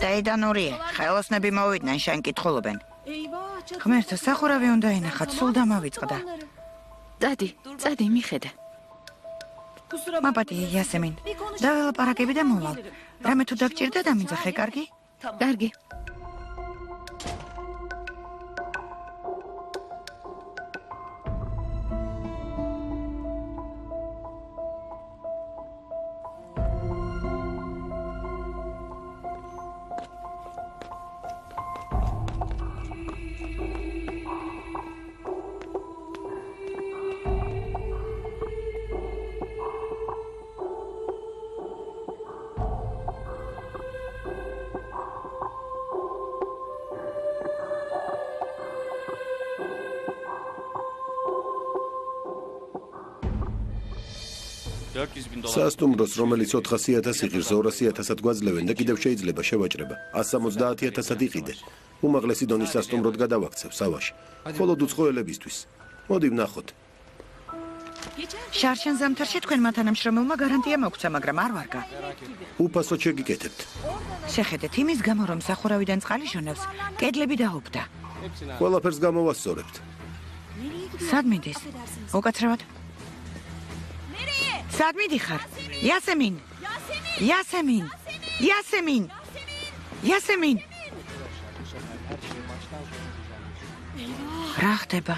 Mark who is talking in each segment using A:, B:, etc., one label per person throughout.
A: დაიდანურია, ხელოსნები მოვიდნენ, შენ კითხულობენ. ღმერთო, სახურავი უნდა ინახათ, სულ დამავიწყდა.
B: წადი, მიხედა.
A: მაპატია, იასემინ. დაველაპარაკები და მოვალ. რამე თუ დაგჭირდა დამიძახე, კარგი?
B: კარგი.
C: სასტუმროს, რომელიც 400,000 იღირს, 200,000-ად გვაძლევენ და კიდევ შეიძლება შევაჭრება. 170,000-ად იყიდე. უმაღლესი დონის სასტუმროდ გადავაქცევ სავაში. მხოლოდ უცხოელებისთვის. მოდი ვნახოთ.
A: შარშან ზამთარში თქვენ მათანამშრომელმა გარანტია მოგცა, მაგრამ არ ვარგა.
C: უფასოდ შეგიკეთებთ.
A: შეხედეთ, იმის გამო რომ სახურავიდან წყალი შონავს, კედლები დაუბდა.
C: ყველაფერს გამოვასწორებთ.
A: სად მიდის? უკაცრავად. სად მიდიხარ? იასემინ! რა ხდება?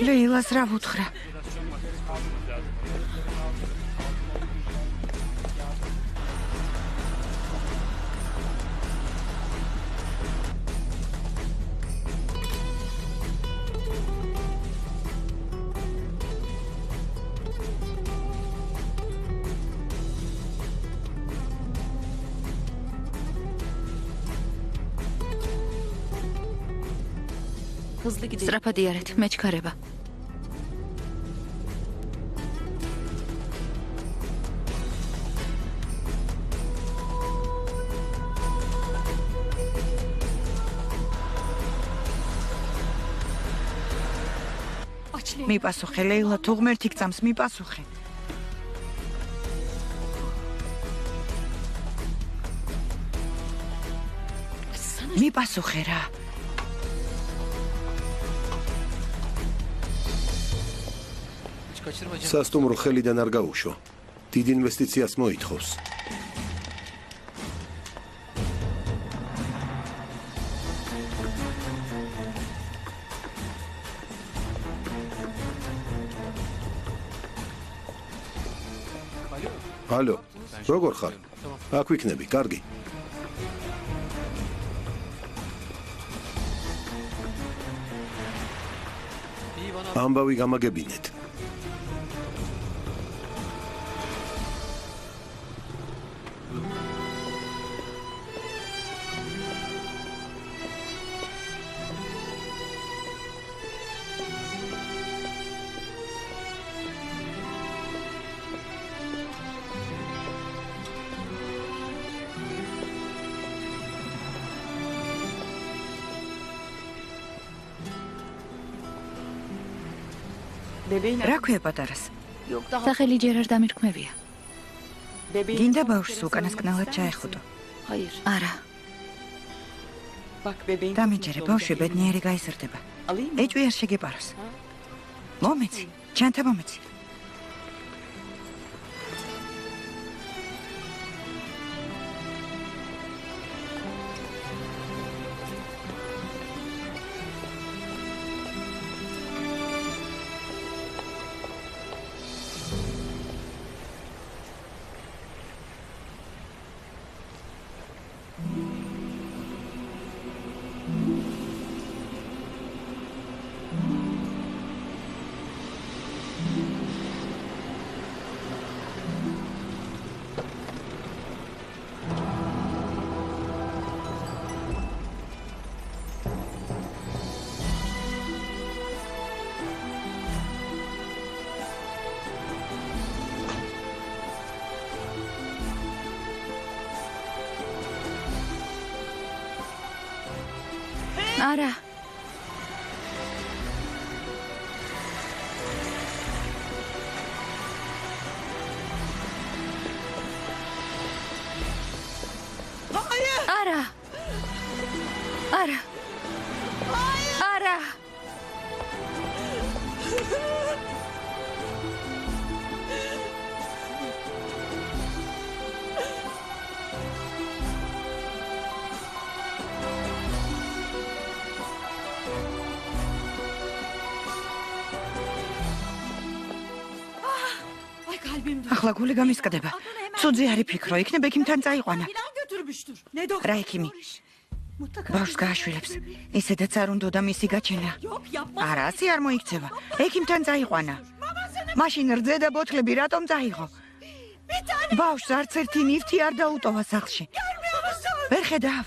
A: ლეილას რა ვუთხრა?
B: სწრაფად იარეთ, მეჩქარება.
A: მიპასუხე, ლეილა, თუ ღმერთი გწამს, მიპასუხე. მიპასუხე რა.
C: სასტუმრო ხელიდან არ გაუშვა. დიდ ინვესტიციას მოითხოვს. ალო, როგორ ხარ? აქ ვიქნები, კარგი. ამბავი გამაგებინეთ.
A: რა ქვია პატარას?
B: სახელი ჯერ არ დამირქმევია.
A: გინდა ბავშვს უკანასკნელად ჩაეხუტო?
B: არა.
A: დამიჯერე, ბავშვი ბედნიერი გაიზრდება. ეჭვი არ შეგეპაროს. მომეცი, ჩანთა მომეცი.
B: არა.
A: ახლა გული გამისკდება. ცუძი არ იფიქრო, იქნებ ექიმთან წაიყვანა. რა ექიმი? ბავშვს გააშვილებს. ისედაც არ უნდა და მისი გაჩენა. არა, ასე არ მოიქცევა. ექიმთან წაიყვანა. მაშინ რძე და ბოთლები რატომ წაიღო? ბავშვს არც ერთი ნივთი არ დაუტოვა სახლში. ვერ ხედავ.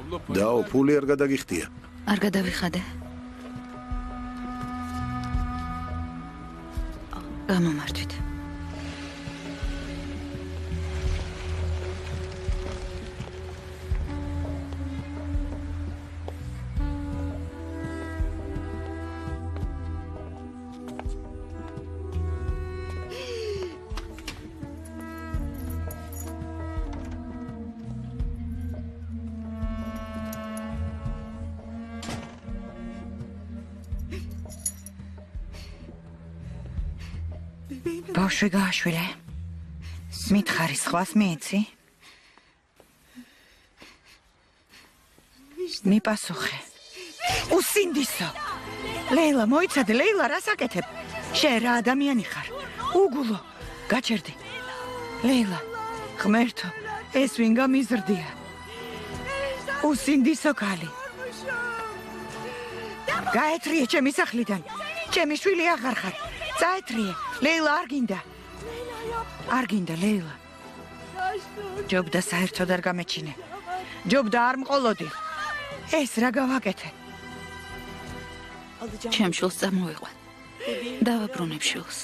C: დაო, ფული არ გადაგიხდია.
B: არ გადავიხადე. გამომართვით.
A: ბავშვი გააშვილე. მითხარი სხვას მიიცი? მიპასუხე. უსინდისო. ლეილა, მოიცადე, ლეილა, რას აკეთებ? შენ რა ადამიანი ხარ? უგულო, გაჩერდი. ლეილა, ღმერთო, ეს ვინ გამიზრდია? უსინდისო ქალი. გაეთრიე ჩემი სახლიდან. ჩემი შვილი აღარ ხარ. წაეთრიე. ლეილა, არ გინდა. არ გინდა, ლეილა. ჯობდა საერთოდ არ გამეჩინე. ჯობდა არ მყოლოდი. ეს რა გავაკეთე?
B: ჩემ შვილს წამოვიყვან. დავაბრუნებ შვილს.